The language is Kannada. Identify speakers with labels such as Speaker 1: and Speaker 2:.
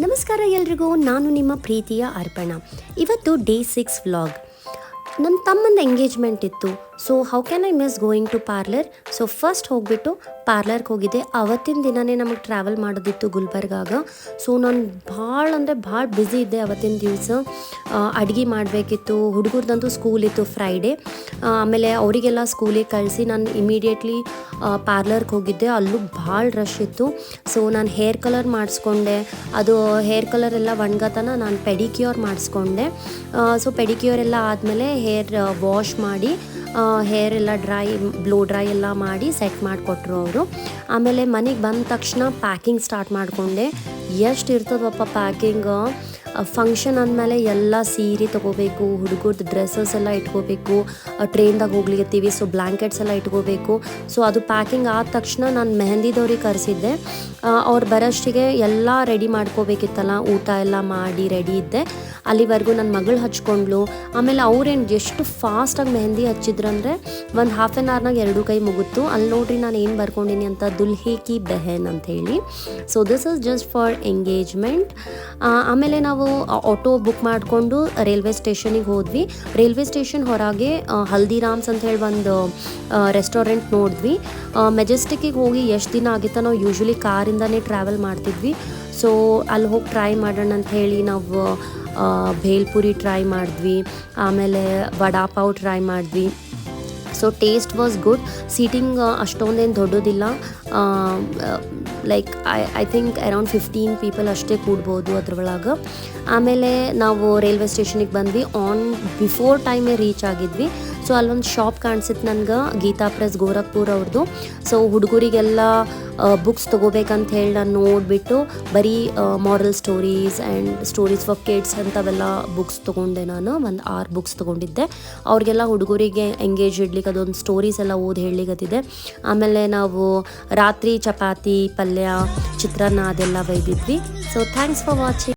Speaker 1: ನಮಸ್ಕಾರ ಎಲ್ರಿಗೂ, ನಾನು ನಿಮ್ಮ ಪ್ರೀತಿಯ ಅರ್ಪಣಾ. ಇವತ್ತು ಡೇ 6 ವ್ಲಾಗ್. ನನ್ನ ತಮ್ಮಂದ ಎಂಗೇಜ್ಮೆಂಟ್ ಇತ್ತು. So how can I miss going to parlour. So first ಹೋಗ್ಬಿಟ್ಟು ಪಾರ್ಲರ್ಗೆ ಹೋಗಿದ್ದೆ. ಅವತ್ತಿನ ದಿನವೇ ನಮಗೆ ಟ್ರಾವೆಲ್ ಮಾಡೋದಿತ್ತು ಗುಲ್ಬರ್ಗಾಗ. ಸೊ ನಾನು ಭಾಳ ಬ್ಯುಸಿ ಇದ್ದೆ ಅವತ್ತಿನ ದಿವಸ. ಅಡುಗೆ ಮಾಡಬೇಕಿತ್ತು. ಹುಡುಗರ್ದಂತೂ ಸ್ಕೂಲ್ ಇತ್ತು ಫ್ರೈಡೇ. ಆಮೇಲೆ ಅವರಿಗೆಲ್ಲ ಸ್ಕೂಲಿಗೆ ಕಳಿಸಿ ನಾನು ಇಮಿಡಿಯೇಟ್ಲಿ ಪಾರ್ಲರ್ಗೆ ಹೋಗಿದ್ದೆ. ಅಲ್ಲೂ ಭಾಳ ರಶ್ ಇತ್ತು. ಸೊ ನಾನು ಹೇರ್ ಕಲರ್ ಮಾಡಿಸ್ಕೊಂಡೆ. ಅದು ಹೇರ್ ಕಲರ್ ಎಲ್ಲ ಒಣಗತನ ನಾನು ಪೆಡಿಕ್ಯೂರ್ ಮಾಡಿಸ್ಕೊಂಡೆ. ಸೊ ಪೆಡಿಕ್ಯೂರ್ ಎಲ್ಲ ಆದಮೇಲೆ ಹೇರ್ ವಾಶ್ ಮಾಡಿ ಹೇರ್ ಎಲ್ಲ ಬ್ಲೋ ಡ್ರೈ ಎಲ್ಲ ಮಾಡಿ ಸೆಟ್ ಮಾಡಿಕೊಟ್ರು ಅವರು. ಆಮೇಲೆ ಮನೆಗೆ ಬಂದ ತಕ್ಷಣ ಪ್ಯಾಕಿಂಗ್ ಸ್ಟಾರ್ಟ್ ಮಾಡಿಕೊಂಡೆ. ಎಷ್ಟು ಇರ್ತದಪ್ಪ ಪ್ಯಾಕಿಂಗ್. ಫಂಕ್ಷನ್ ಅಂದಮೇಲೆ ಎಲ್ಲ ಸೀರೆ ತೊಗೋಬೇಕು, ಹುಡುಗರದ್ದು ಡ್ರೆಸ್ಸಸ್ ಎಲ್ಲ ಇಟ್ಕೋಬೇಕು, ಟ್ರೈನ್ದಾಗ ಹೋಗ್ಲಿಕತ್ತೀವಿ ಸೊ ಬ್ಲ್ಯಾಂಕೆಟ್ಸ್ ಎಲ್ಲ ಇಟ್ಕೋಬೇಕು. ಸೊ ಅದು ಪ್ಯಾಕಿಂಗ್ ಆದ ತಕ್ಷಣ ನಾನು ಮೆಹಂದಿದವ್ರಿಗೆ ಕರೆಸಿದ್ದೆ. ಅವ್ರು ಬರೋಷ್ಟಿಗೆ ಎಲ್ಲ ರೆಡಿ ಮಾಡ್ಕೋಬೇಕಿತ್ತಲ್ಲ, ಊಟ ಎಲ್ಲ ಮಾಡಿ ರೆಡಿ ಇದ್ದೆ. ಅಲ್ಲಿವರೆಗೂ ನನ್ನ ಮಗಳು ಹಚ್ಕೊಂಡ್ಲು. ಆಮೇಲೆ ಅವ್ರೇನು ಎಷ್ಟು ಫಾಸ್ಟಾಗಿ ಮೆಹಂದಿ ಹಚ್ಚಿದ್ರಂದರೆ ಒಂದು ಹಾಫ್ ಆನ್ ಅವರ್ನಾಗ 2 ಕೈ ಮುಗಿತು. ಅಲ್ಲಿ ನೋಡ್ರಿ ನಾನು ಏನು ಬರ್ಕೊಂಡಿನಿ ಅಂತ, ದುಲ್ಹೆ ಕಿ ಬೆಹನ್ ಅಂತ ಹೇಳಿ. So this is just for engagement. ಆಮೇಲೆ ನಾವು ಆಟೋ ಬುಕ್ ಮಾಡಿಕೊಂಡು ರೈಲ್ವೆ ಸ್ಟೇಷನಿಗೆ ಹೋದ್ವಿ. ರೈಲ್ವೆ ಸ್ಟೇಷನ್ ಹೊರಗೆ ಹಲ್ದಿರಾಮ್ಸ್ ಅಂತ ಹೇಳಿ ಒಂದು ರೆಸ್ಟೋರೆಂಟ್ ನೋಡಿದ್ವಿ. ಮೆಜೆಸ್ಟಿಕ್ಕಿಗೆ ಹೋಗಿ ಎಷ್ಟು ದಿನ ಆಗಿತ್ತ, ನಾವು ಯೂಶ್ವಲಿ ಕಾರಿಂದನೇ ಟ್ರಾವೆಲ್ ಮಾಡ್ತಿದ್ವಿ. ಸೊ ಅಲ್ಲಿ ಹೋಗಿ ಟ್ರೈ ಮಾಡೋಣ ಅಂತ ಹೇಳಿ ನಾವು ಭೇಲ್ಪುರಿ ಟ್ರೈ ಮಾಡಿದ್ವಿ. ಆಮೇಲೆ ವಡಾಪಾವ್ ಟ್ರೈ ಮಾಡಿದ್ವಿ. So taste was good. Seating ಅಷ್ಟೊಂದೇನು ದೊಡ್ಡದಿಲ್ಲ. Like I think around 15 people ಅಷ್ಟೇ ಕೂಡ್ಬೋದು ಅದ್ರೊಳಗೆ. ಆಮೇಲೆ ನಾವು ರೈಲ್ವೆ ಸ್ಟೇಷನಿಗೆ ಬಂದ್ವಿ. ಬಿಫೋರ್ ಟೈಮೇ ರೀಚ್ ಆಗಿದ್ವಿ. ಸೊ ಅಲ್ಲೊಂದು ಶಾಪ್ ಕಾಣಿಸಿತ್ತು ನನಗೆ, ಗೀತಾ ಪ್ರೆಸ್ ಗೋರಖ್ಪುರ್ ಅವ್ರದ್ದು. ಸೊ ಹುಡುಗರಿಗೆಲ್ಲ ಬುಕ್ಸ್ ತೊಗೋಬೇಕಂತ ಹೇಳಿ ನಾನು ನೋಡಿಬಿಟ್ಟು ಬರೀ moral stories and stories for kids ಅಂಥವೆಲ್ಲ ಬುಕ್ಸ್ ತೊಗೊಂಡೆ. ನಾನು ಒಂದು 6 ಬುಕ್ಸ್ ತೊಗೊಂಡಿದ್ದೆ. ಅವ್ರಿಗೆಲ್ಲ ಹುಡುಗರಿಗೆ ಎಂಗೇಜ್ ಇಡ್ಲಿಕ್ಕೆ ಅದೊಂದು ಸ್ಟೋರೀಸ್ ಎಲ್ಲ ಓದಿ ಹೇಳಲಿಕ್ಕತ್ತಿದೆ. ಆಮೇಲೆ ನಾವು ರಾತ್ರಿ ಚಪಾತಿ, ಪಲ್ಯ, ಚಿತ್ರಾನ್ನ ಅದೆಲ್ಲ ಬೈದಿದ್ವಿ. So thanks for watching.